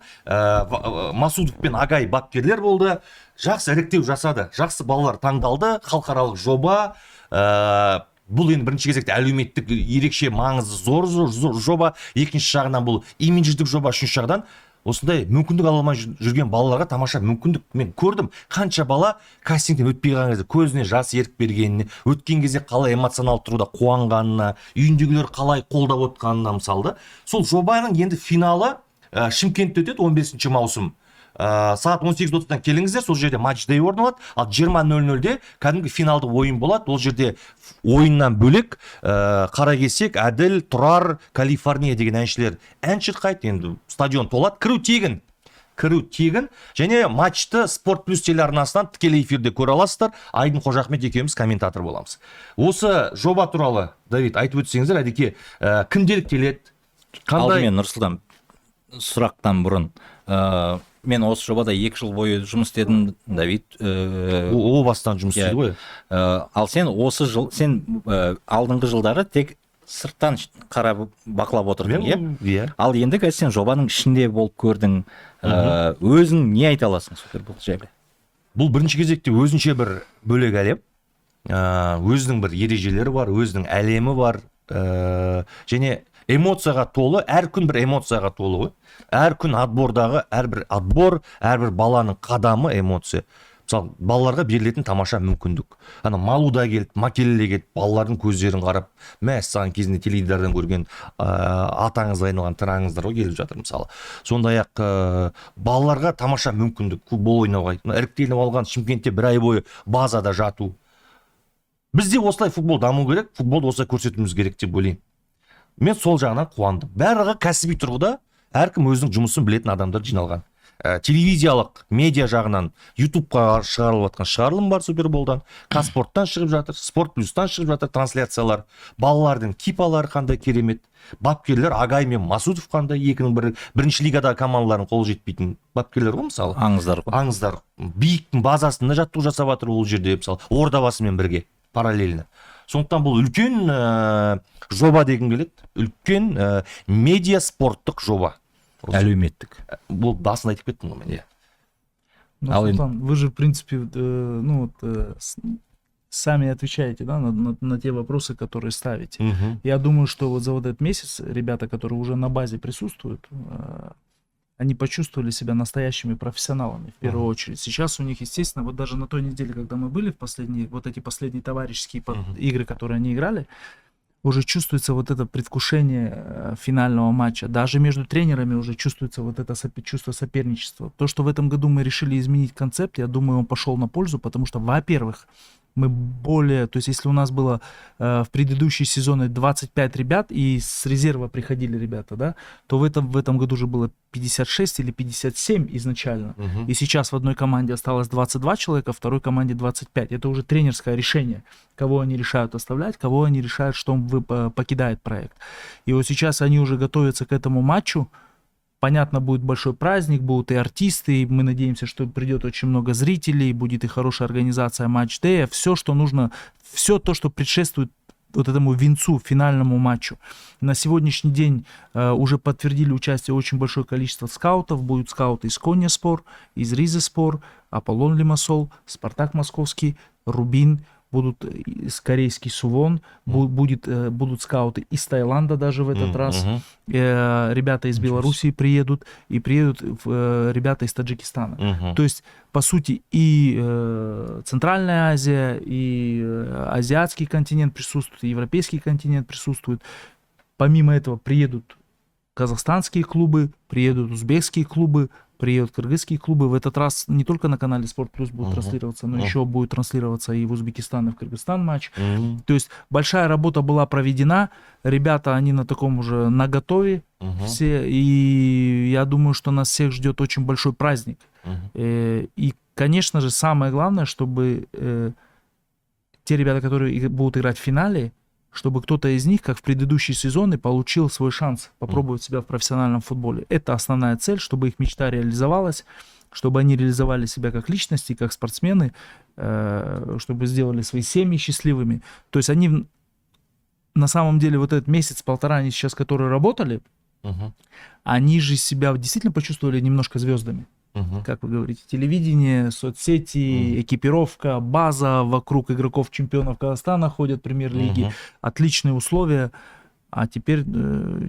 Масудов пен Агай бапкерлер болды. Жақсы іріктеу жасады. Жақсы балалар таңдалды. Халықаралық жоба. Бұл енді бірінші кезекте әлеуметтік ерекше маңызы зор жоба. Екінші жағынан бұл имидждік жоба. Үшінші жағынан осындай мүмкіндік ала алмай жүрген балаларға тамаша мүмкіндік. Мен көрдім, қанша бала кастингтен өтпей қалған кезде көзіне жас ерік бергеніне, өткен кезде қалай эмоционалды тұруда қуанғанына, үйіндегілер қалай қолдап отқанына мысалы. Сол жобаның енді финалы Шымкентте өтеді 15 маусым. Сағат 18:30-дан келіңіздер, сол жерде матч-дей орын алады. Ал 20:00-де кәдімгі финалды ойын болады. Ол жерде ойыннан бөлек Қаракесек, Әділ, Тұрар, Калифорния деген әншілер ән шырқайды. Енді стадион толады. Кіру тегін. Және матчты Спорт Плюс телеарнасынан тікелей эфирде көре аласыздар. Айдын Қожахмет екеуміз комментатор боламыз. Осы жоба туралы, Давид, айтып өтсеңіздер, әдеке, кімдер келеді? Алдымен Нұрсұлтан, сұрақтан бұрын, мен осы жобада 2 жыл бойы жұмыс істедім, Давид. О бастан жұмыс істеді ғой. Ал сен осы жыл, сен алдыңғы жылдары тек сырттан қарап бақылап отырдың, иә? Ал енді сен жобаның ішінде болып көрдің, өзің не айта аласың Супербол жайлы? Бұл бірінші кезекте өзінше бір бөлек әлем. Өзінің бір ережелері бар, өзінің әлемі бар. Және эмоцияға толы, әр күн бір эмоцияға толы ғой. Әр күн отбордағы әрбір отбор, әрбір баланың қадамы эмоция. Мысалы, балаларға берілетін тамаша мүмкіндік. Малуда келді, Макелеле келді, балалардың көздерін қарап, саған кезінде теледидардан көрген атаңызға айналған тыраңыздар ғой келіп жатыр мысалы. Сондай-ақ балаларға тамаша мүмкіндік, футбол ойнауға. Іріктеліп алған Шымкентте 1 ай бойы базада жату. Бізде осылай футбол даму керек, футболды осылай көрсетуіміз керек деп ойлаймын. Мен сол жағынан қуандым. Барлығы кәсіби тұрғыда әркім өзінің жұмысын білетін адамдар жиналған. Телевизиялық, медиа жағынан YouTube'қа шығарылып жатқан шығарылым бар Суперболдан, Казспорттан шығып жатыр, Спорт Плюстан шығып жатыр трансляциялар. Балалардың кипалары қандай керемет. Бапкерлер Агай мен Масудов қандай, екінің бірінші лигадағы командалардың қолы жетпейтін бапкерлер ғой мысалы. Аңыздар. Биіктің базасында жаттығу жасап жатыр ол жерде мысалы, Ордабасымен бірге параллельно. Сондықтан бұл үлкен жоба деген келеді. Үлкен медиа спорттық жоба. Әлеуметтік. Бұл басында айтып кеттім ғой мен. Нұрсұлтан, вы же в принципе сами отвечаете, да, на те вопросы, которые ставите. Я думаю, что вот за вот этот месяц ребята, которые уже на базе присутствуют, они почувствовали себя настоящими профессионалами в первую очередь. Сейчас у них, естественно, вот даже на той неделе, когда мы были в последние, вот эти последние товарищеские игры, которые они играли, уже чувствуется вот это предвкушение финального матча. Даже между тренерами уже чувствуется вот это чувство соперничества. То, что в этом году мы решили изменить концепт, я думаю, он пошел на пользу, потому что, во-первых, мы более, то есть если у нас было в предыдущие сезоны 25 ребят и с резерва приходили ребята, да, то в этом году уже было 56 или 57 изначально. И сейчас в одной команде осталось 22 человека, в второй команде 25. Это уже тренерское решение, кого они решают оставлять, кого они решают, что покидает проект. И вот сейчас они уже готовятся к этому матчу. Понятно, будет большой праздник, будут и артисты, и мы надеемся, что придет очень много зрителей, будет и хорошая организация матч-дея, все, что нужно, все то, что предшествует вот этому венцу, финальному матчу. На сегодняшний день уже подтвердили участие очень большое количество скаутов. Будут скауты из Коньяспор, из Ризеспор, Аполлон Лимассол, Спартак Московский, Рубин, будут корейский Сувон, будут скауты из Таиланда даже в этот раз. Ребята из Белоруссии приедут, и приедут ребята из Таджикистана. То есть, по сути, и Центральная Азия, и азиатский континент присутствует, и европейский континент присутствует. Помимо этого приедут казахстанские клубы, приедут узбекские клубы, приедут кыргызские клубы. В этот раз не только на канале Спорт Плюс будет транслироваться, но еще будет транслироваться и в Узбекистан, и в Кыргызстан матч. То есть большая работа была проведена. Ребята, они на таком уже наготове все. И я думаю, что нас всех ждет очень большой праздник. И, конечно же, самое главное, чтобы те ребята, которые будут играть в финале, чтобы кто-то из них, как в предыдущие сезоны, получил свой шанс попробовать себя в профессиональном футболе. Это основная цель, чтобы их мечта реализовалась, чтобы они реализовали себя как личности, как спортсмены, чтобы сделали свои семьи счастливыми. То есть они на самом деле вот этот месяц-полтора, они сейчас, которые работали, они же себя действительно почувствовали немножко звездами. Как вы говорите, телевидение, соцсети, экипировка, база вокруг игроков чемпионов Казахстана ходят в премьер-лиге, отличные условия. А теперь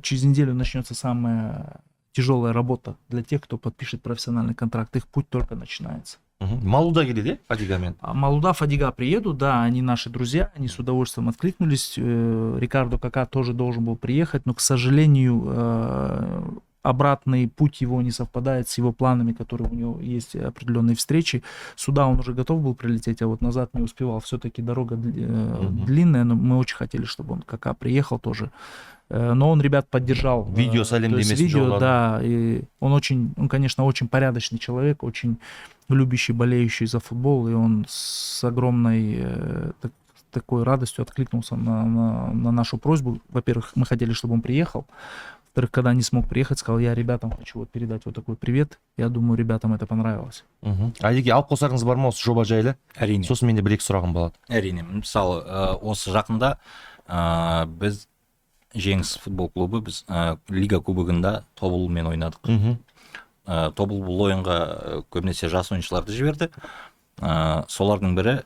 через неделю начнется самая тяжелая работа для тех, кто подпишет профессиональный контракт. Их путь только начинается. Малуда келеді, Фадигамен? Малуда, Фадига приедут, да, они наши друзья, они с удовольствием откликнулись. Рикардо Кака тоже должен был приехать, но, к сожалению, обратный путь его не совпадает с его планами, которые у него есть определенные встречи. Сюда он уже готов был прилететь, а вот назад не успевал. Все-таки дорога длинная, но мы очень хотели, чтобы он Кака приехал тоже. Но он ребят поддержал. Видео сәлемдемесін видео, жолдады. да, и он, конечно, очень порядочный человек, очень любящий, болеющий за футбол, и он с огромной такой радостью откликнулся на нашу просьбу. Во-первых, мы хотели, чтобы он приехал. Во-вторых, когда не смог приехать, сказал, я ребятам хочу вот передать вот такой привет. Я думаю, ребятам это понравилось. Айдеке, алып қосарыңыз бар ма осы жоба жайлы? Әрине. Сосын менде бір екі сұрағым болады. Әрине. Мысалы, осы жақында біз Жеңіс футбол клубы, біз Лига кубогында Тобылмен ойнадық. Тобыл бұл ойынға көбінесе жас ойыншыларды жіберді. Солардың бірі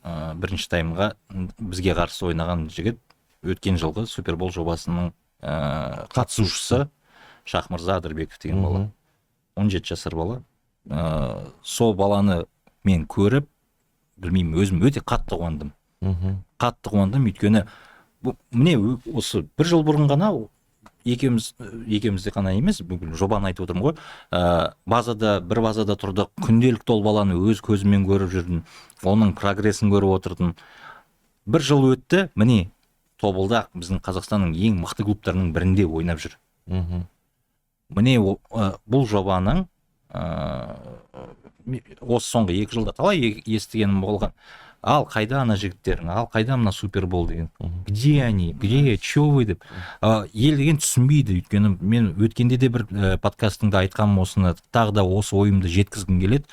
бірінші таймға бізге қарсы ойнаған жігіт өткен жылғы Супербол жобасының қатысушысы Шахмырза Адырбеков деген бала. 17 жасар бала. Сол баланы мен көріп, білмеймін, өзім өте қатты қуандым. Қатты қуандым, өйткені міне осы бір жыл бұрын ғана екеумізде ғана емес, бүгін жобаны айтып отырмын ғой. Бір базада тұрдық, күнделікті ол баланы өз көзіммен көріп жүрдім, оның прогрессін көріп отырдым. Бір жыл өтті, міне Тобылда біздің Қазақстанның ең мықты клубтарының бірінде ойнап жүр. Міне бұл жобаның осы соңғы 2 жылда талай естігенім болған. Ал қайда ана жігіттерің, ал қайда мына Супербол деген. Где они, где, чё вы деп. Ел деген түсінбейді, өйткені мен өткенде де бір подкастыңда айтқаным осыны, тағы да осы ойымды жеткізгім келеді.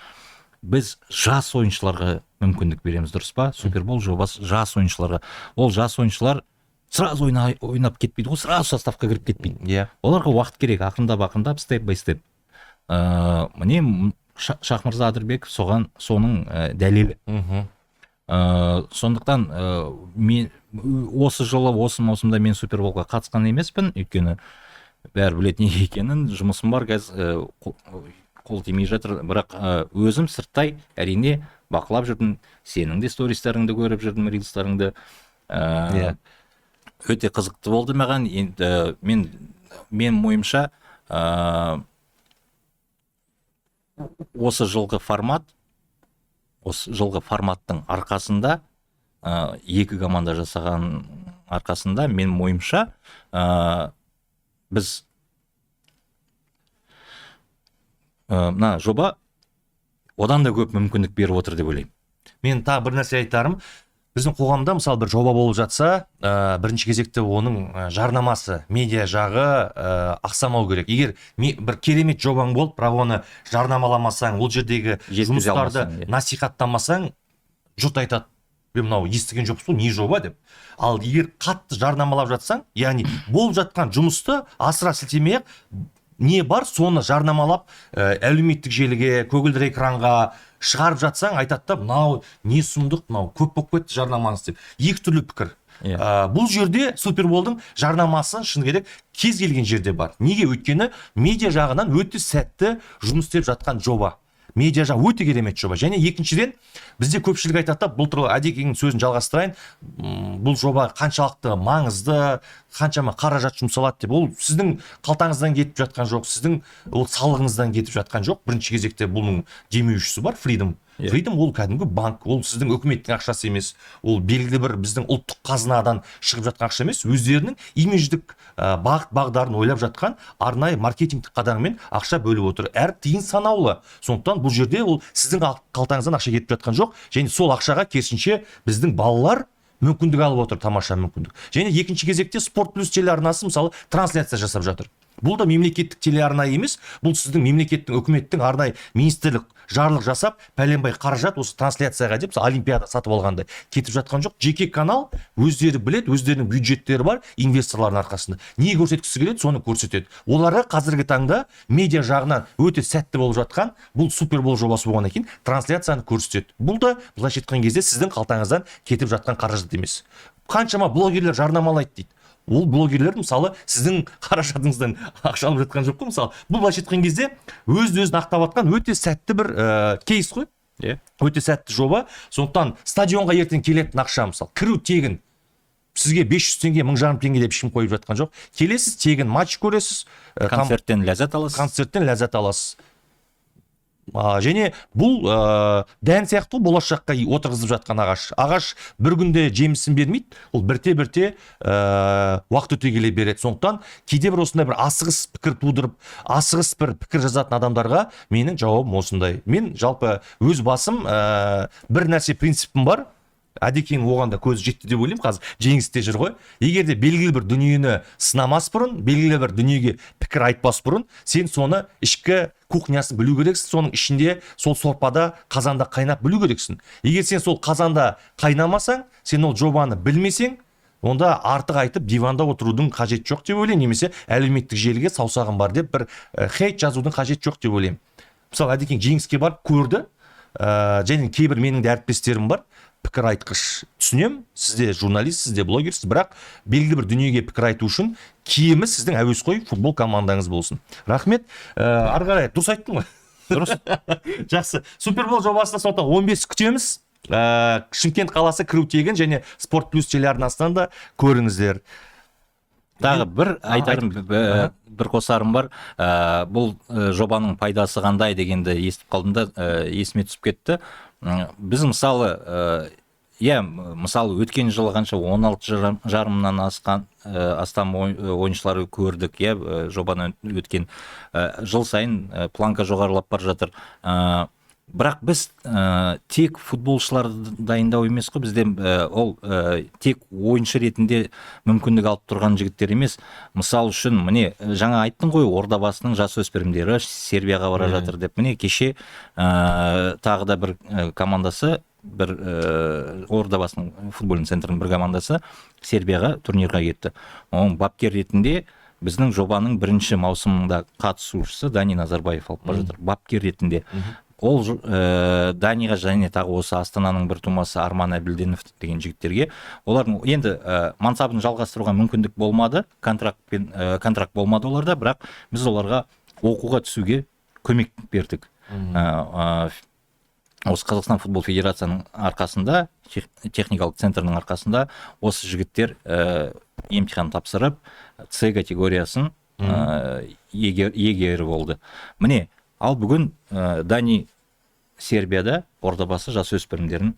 Біз жас ойыншыларға мүмкіндік береміз, дұрыс па? Супербол жобасы жас ойыншыларға. Ол жас ойыншылар сразу ойнап кетпейді, ол сразу составқа кіріп кетпейді. Оларға уақыт керек, ақырындап, степ бай степ. Міне Шахмырза Адырбеков соның дәлелі. Сондықтан мен осы жылы осы маусымда мен Суперболға қатысқан емеспін, өйткені бәрі білетін неге екенін, жұмысым бар, қазір қол тимей жатыр, бірақ өзім сырттай әрине бақылап жүрдім, сенің де стористарыңды көріп жүрдім, рилстарыңды. Өте қызықты болды маған. Енді мен ойымша осы жылғы форматтың арқасында, екі команда жасаған арқасында, мен ойымша біз мына жоба одан да көп мүмкіндік беріп отыр деп ойлаймын. Мен тағы бір нәрсе айтарым. Біздің қоғамда мысалы бір жоба болып жатса, бірінші кезекте оның жарнамасы, медиа жағы ақсамау керек. Егер бір керемет жобаң болып, бірақ оны жарнамаламасаң, ол жердегі жұмыстарды насихаттамасаң, жұрт айтады, мынау естіген жоқсың, не жоба деп. Ал егер қатты жарнамалап жатсаң, яғни болып жатқан жұмысты асыра сілтемей-ақ, не бар, соны жарнамалап, әлеуметтік желіге, көгілдір экранға шығарып жатсаң, айтады да, мынау не сұмдық, мынау көп болып кетті жарнамаңыз деп. Екі түрлі пікір. Бұл жерде Суперболдың жарнамасы шыны керек кез келген жерде бар. Неге? Өйткені медиа жағынан өте сәтті жұмыс істеп жатқан жоба. Медиа жағы өте керемет жоба. Және екіншіден, бізде көпшілік айтады да, бұл туралы Әдекеңнің сөзін жалғастырайын, бұл жоба қаншалықты маңызды, қаншама қаражат жұмсалады деп. Ол сіздің қалтаңыздан кетіп жатқан жоқ, сіздің ол салығыңыздан кетіп жатқан жоқ. Бірінші кезекте бұның демеушісі бар, Freedom. Freedom ол кәдімгі банк, ол сіздің үкіметтің ақшасы емес, ол белгілі бір біздің ұлттық қазынадан шығып жатқан ақша емес, өздерінің имидждік бағыт бағдарын ойлап жатқан арнайы маркетингтік қадамымен ақша бөліп отыр. Әр тиын санаулы. Сондықтан бұл жерде ол сіздің қалтаңыздан ақша кетіп жатқан жоқ, және сол ақшаға керісінше біздің балалар мүмкіндік алып отыр, тамаша мүмкіндік. Және екінші кезекте Спорт Плюс телеарнасы мысалы трансляция жасап жатыр. Бұл да мемлекеттік телеарна емес, бұл сіздің мемлекеттің, үкіметтің арнайы министрлік жарлық жасап, пәленбай қаражат осы трансляцияға деп Олимпиада сатып алғандай кетіп жатқан жоқ. Жеке канал өздері білет, өздерінің бюджеттері бар инвесторлардың арқасында. Не көрсеткісі келеді, соны көрсетеді. Оларға қазіргі таңда медиа жағынан өте сәтті болып жатқан бұл супербол жобасы болғаннан кейін трансляцияны көрсетеді. Бұл да былайша айтқан кезде сіздің қалтаңыздан кетіп жатқан қаражат емес. Қаншама блогерлер жарнамалайды дейді. Ол блогерлер мысалы сіздің қаражатыңыздан ақша алып жатқан жоқ қой. Мысалы бұл былайша айтқан кезде өз-өзін ақтап жатқан өте сәтті бір кейс қой. Өте сәтті жоба. Сондықтан стадионға ертең келетін ақша мысалы кіру тегін. Сізге 500 теңге, 1000 теңге деп ешкім қойып жатқан жоқ. Келесіз, тегін матч көресіз, концерттен ләззат аласыз. Концерттен ләззат аласыз. Және бұл дән сияқты болашаққа отырғызып жатқан ағаш. Ағаш бір күнде жемісін бермейді, ол бірте-бірте уақыт өте келе береді. Сондықтан кейде бір осындай бір асығыс пікір тудырып, асығыс бір пікір жазатын адамдарға менің жауабым осындай. Мен жалпы өз басым бір нәрсе принципім бар. Әдекең оған да көзі жетті деп ойлаймын, қазір жеңісте жүр ғой. Егер де белгілі бір дүниені сынамас бұрын, белгілі бір дүниеге пікір айтпас бұрын, сен соны ішкі кухнясын білу керексің, соның ішінде сол сорпада, қазанда қайнап білу керексің. Егер сен сол қазанда қайнамасаң, сен ол жобаны білмесең, онда артық айтып диванда отырудың қажет жоқ деп ойлаймын, немесе әлеуметтік желіге саусағым бар деп бір хейт жазудың қажет жоқ деп ойлаймын. Мысалы, Әдекең жеңіске барып көрді, және кейбір менің де әріптестерім бар, пікір айтқыш. Түсінем, сізде журналист, сізде блогерсіз, бірақ белгілі бір дүниеге пікір айту үшін киімі сіздің әуесқой футбол командаңыз болсын. Рахмет. Ары қарай дұрыс айттың ғой? Дұрыс. Жақсы. Супербол жобасында сондықтан 15 күтеміз. Шымкент қаласы кіру тегін, және Спорт Плюс телеарнасынан да көріңіздер. Тағы бір айтарым, бір қосарым бар. Бұл жобаның пайдасы қандай дегенді естіп қалдым да, есіме түсіп кетті. Біз мысалы, мысалы өткен жылы қанша 16,5 астам ойыншылар көрдік, жобаны өткен жыл сайын планка жоғарылап бар жатыр. Бірақ біз тек футболшыларды дайындау емес қой, бізде ол тек ойыншы ретінде мүмкіндік алып тұрған жігіттер емес. Мысал үшін, міне жаңа айттың ғой, Ордабасының жасөспірімдері Сербияға бара жатыр деп. Міне кеше тағы да бір командасы, бір Ордабасының футбольный центрінің бір командасы Сербияға турнирға кетті. Оның бапкер ретінде біздің жобаның бірінші маусымында қатысушысы Дани Назарбаев алып бара жатыр. Бапкер ретінде. Ол Даниға және тағы осы Астананың бір тумасы Арман Әбілденов деген жігіттерге, олардың енді мансабын жалғастыруға мүмкіндік болмады, контракт болмады оларда, бірақ біз оларға оқуға түсуге көмек бердік. Осы Қазақстан футбол федерацияның арқасында, техникалық центрінің арқасында осы жігіттер емтихан тапсырып, С категориясын егері болды. Міне, ал бүгін Дани Сербияда Ордабасы жасөспірімдердің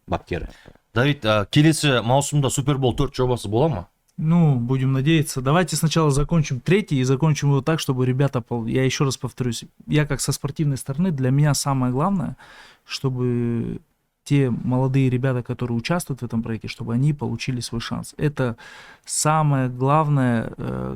бапкері. Давид, келесі маусымда Супербол 4 жобасы бола ма? Ну, будем надеяться. Давайте сначала закончим третий и закончим его так, чтобы ребята, я еще раз повторюсь, я как со спортивной стороны, для меня самое главное, чтобы те молодые ребята, которые участвуют в этом проекте, чтобы они получили свой шанс. Это самое главное,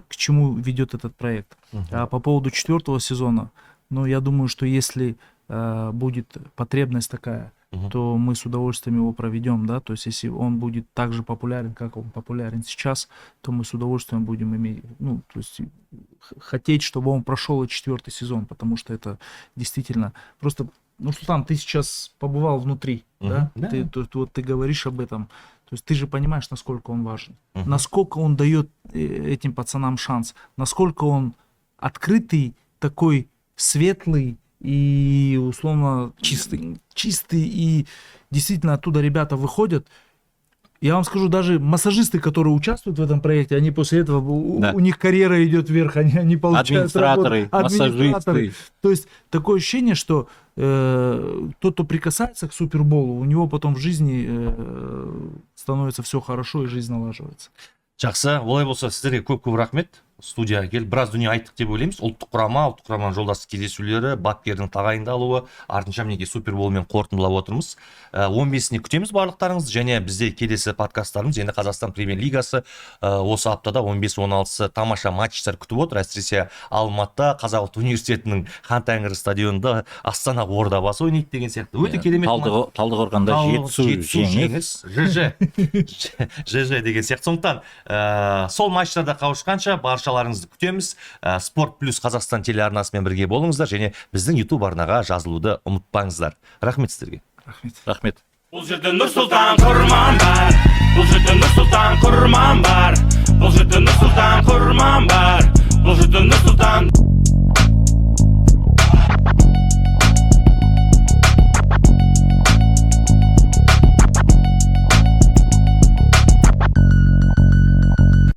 к чему ведет этот проект. А по поводу 4-го сезона, ну, я думаю, что если будет потребность такая, то мы с удовольствием его проведем, да, то есть если он будет так же популярен, как он популярен сейчас, то мы с удовольствием будем иметь, ну, то есть хотеть, чтобы он прошел и 4-й сезон, потому что это действительно просто, ну, что там, ты сейчас побывал внутри, да, ты говоришь об этом, то есть ты же понимаешь, насколько он важен, насколько он дает этим пацанам шанс, насколько он открытый, такой светлый и условно чистый, и действительно оттуда ребята выходят. Я вам скажу, даже массажисты, которые участвуют в этом проекте, они после этого, у них карьера идет вверх, они получают администраторы, массажисты. То есть такое ощущение, что тот, кто прикасается к Суперболу, у него потом в жизни становится все хорошо и жизнь налаживается. Жақсы, олай болса сіздерге көп рахмет. студияға келіп біраз дүние айттық деп ойлаймыз. Ұлттық құраманың жолдастық кездесулері, бапкердің тағайындалуы, артынша мінекей суперболмен қорытындылап отырмыз. 15-іне күтеміз барлықтарыңызды, және бізде келесі подкасттарымыз енді Қазақстан Премьер-лигасы осы аптада 15-16 тамаша матчтар күтіп отыр. Әсіресе Алматыда Қазақ ұлттық университетінің Хан Тәңір стадионында Астана Ордабасы ойнайды деген сияқты. Өте керемет. Талдықорғанда Жетісу жеңіс. ЖЖ деген сияқты. Сондықтан сол матчтарда қауышқанша баршаларыңызды күтеміз. Спорт плюс Қазақстан телеарнасымен бірге болыңыздар, және біздің YouTube арнаға жазылуды ұмытпаңыздар. Рахмет сіздерге. Рахмет. Бұл жерде Нұрсұлтан Құрман бар. Бұл жерде Нұрсұлтан Құрман бар. Бұл жерде Нұрсұлтан Құрман бар. Бұл жерде Нұрсұлтан